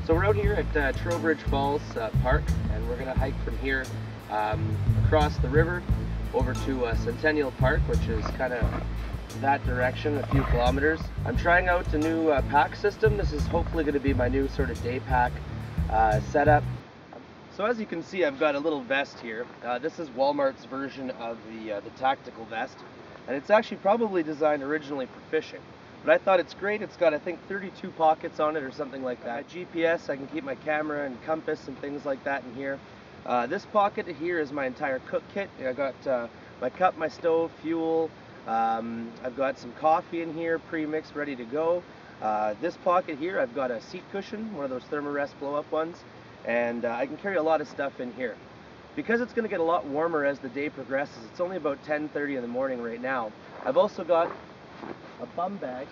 So we're out here at Trowbridge Falls Park, and we're going to hike from here across the river over to Centennial Park, which is kind of that direction, a few kilometers. I'm trying out a new pack system. This is hopefully going to be my new sort of day pack setup. So as you can see, I've got a little vest here. This is Walmart's version of the tactical vest, and it's actually probably designed originally for fishing. But I thought it's great. It's got, I think, 32 pockets on it or something like that. GPS, I can keep my camera and compass and things like that in here. This pocket here is my entire cook kit. I got my cup, my stove, fuel. I've got some coffee in here, pre-mixed, ready to go. This pocket here, I've got a seat cushion, one of those Thermarest blow-up ones, and I can carry a lot of stuff in here. Because it's going to get a lot warmer as the day progresses, it's only about 10:30 in the morning right now. I've also got a bum bag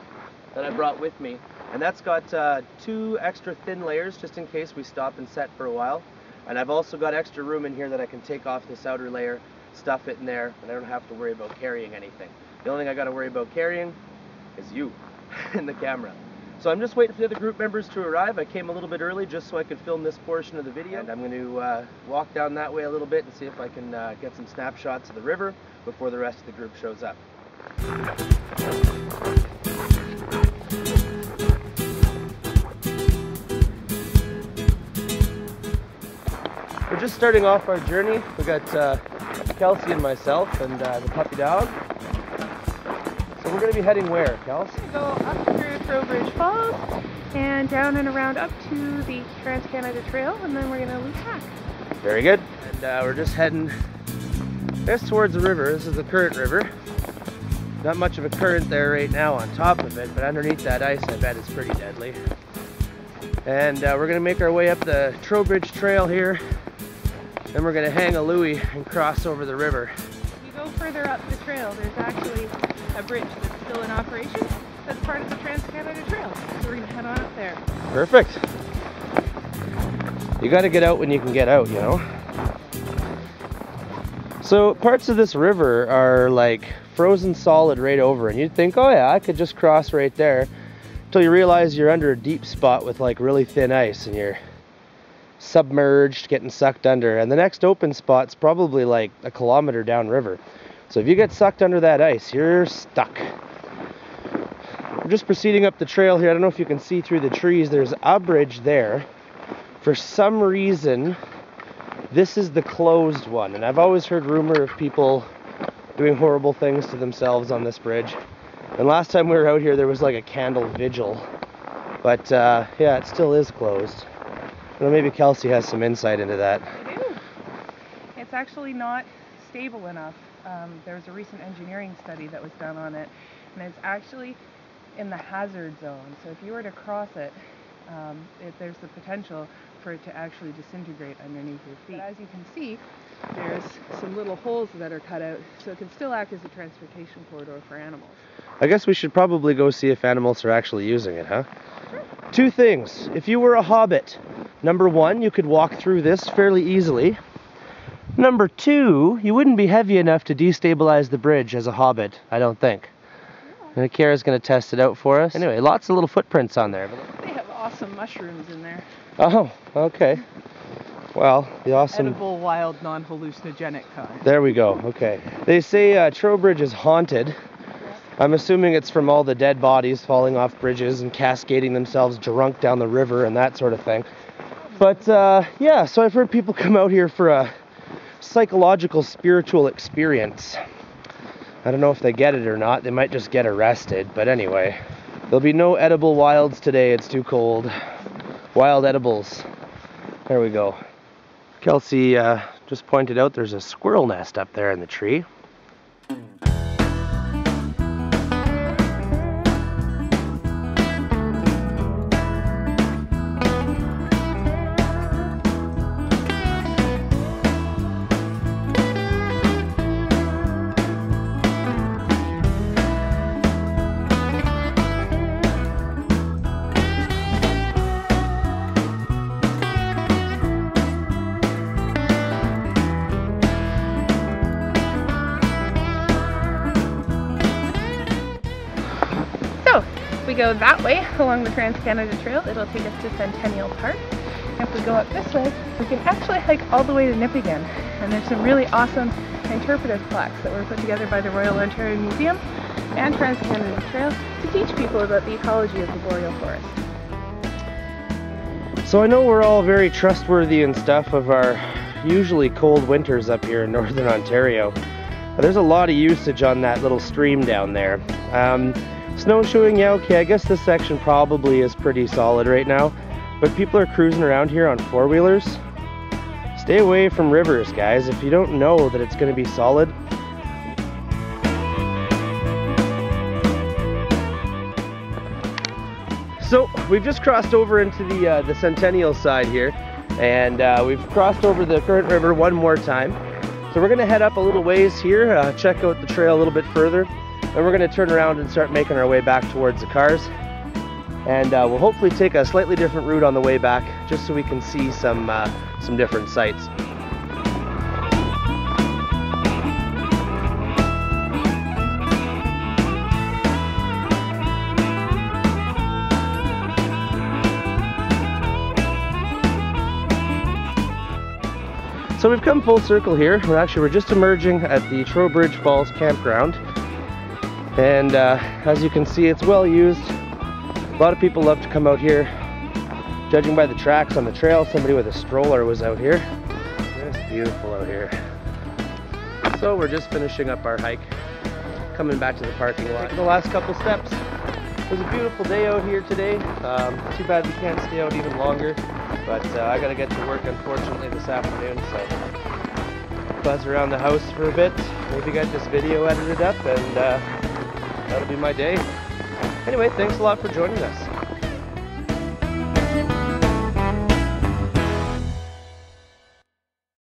that I brought with me, and that's got 2 extra thin layers just in case we stop and set for a while. And I've also got extra room in here that I can take off this outer layer, stuff it in there, and I don't have to worry about carrying anything. The only thing I got to worry about carrying is you and the camera. So I'm just waiting for the other group members to arrive. I came a little bit early just so I could film this portion of the video, and I'm going to walk down that way a little bit and see if I can get some snapshots of the river before the rest of the group shows up. We're just starting off our journey. We got Kelsey and myself and the puppy dog. So we're going to be heading where, Kelsey? We're going to go up through Trowbridge Falls and down and around up to the Trans-Canada Trail, and then we're going to loop back. Very good. And we're just heading this towards the river. This is the current river. Not much of a current there right now on top of it, but underneath that ice I bet it's pretty deadly. And we're going to make our way up the Trowbridge Trail here. Then we're going to hang a Louie and cross over the river. If you go further up the trail, there's actually a bridge that's still in operation. That's part of the Trans-Canada Trail. So we're going to head on up there. Perfect. You got to get out when you can get out, you know. So parts of this river are like frozen solid right over, and you'd think, oh yeah, I could just cross right there, until you realize you're under a deep spot with like really thin ice and you're submerged, getting sucked under, and the next open spot's probably like a kilometer downriver. So if you get sucked under that ice, you're stuck. We're just proceeding up the trail here. I don't know if you can see through the trees. There's a bridge there. For some reason, this is the closed one, and I've always heard rumor of people doing horrible things to themselves on this bridge. And last time we were out here, there was like a candle vigil. But yeah, it still is closed. Well, maybe Kelsey has some insight into that. I do. It's actually not stable enough. There was a recent engineering study that was done on it, and it's actually in the hazard zone. So if you were to cross it, there's the potential for it to actually disintegrate underneath your feet. But as you can see, there's some little holes that are cut out, so it can still act as a transportation corridor for animals. I guess we should probably go see if animals are actually using it, huh? Sure. 2 things. If you were a hobbit, number 1, you could walk through this fairly easily. Number 2, you wouldn't be heavy enough to destabilize the bridge as a hobbit, I don't think. Yeah. And Kara's going to test it out for us. Anyway, lots of little footprints on there. They have awesome mushrooms in there. Oh, okay. Well, the awesome... Edible, wild, non-hallucinogenic kind. There we go, okay. They say Trowbridge is haunted. I'm assuming it's from all the dead bodies falling off bridges and cascading themselves drunk down the river and that sort of thing. But yeah, so I've heard people come out here for a psychological, spiritual experience. I don't know if they get it or not. They might just get arrested. But anyway, there'll be no edible wilds today. It's too cold. Wild edibles. There we go. Kelsey just pointed out there's a squirrel nest up there in the tree. If we go that way along the Trans-Canada Trail, it'll take us to Centennial Park. If we go up this way, we can actually hike all the way to Nipigon. And there's some really awesome interpretive plaques that were put together by the Royal Ontario Museum and Trans-Canada Trail to teach people about the ecology of the boreal forest. So I know we're all very trustworthy and stuff of our usually cold winters up here in Northern Ontario. But there's a lot of usage on that little stream down there. Snowshoeing, yeah, okay, I guess this section probably is pretty solid right now. But people are cruising around here on four-wheelers. Stay away from rivers, guys, if you don't know that it's going to be solid. So we've just crossed over into the Centennial side here, and we've crossed over the current river one more time. So we're going to head up a little ways here, check out the trail a little bit further, then we're going to turn around and start making our way back towards the cars. And we'll hopefully take a slightly different route on the way back, just so we can see some different sights. So we've come full circle here. We're just emerging at the Trowbridge Falls campground, and as you can see, it's well used. A lot of people love to come out here. Judging by the tracks on the trail, somebody with a stroller was out here. It's beautiful out here. So we're just finishing up our hike, coming back to the parking lot. The last couple steps. It was a beautiful day out here today. Too bad we can't stay out even longer, but I gotta get to work unfortunately this afternoon, so buzz around the house for a bit, maybe get this video edited up, and that'll be my day. Anyway, thanks a lot for joining us.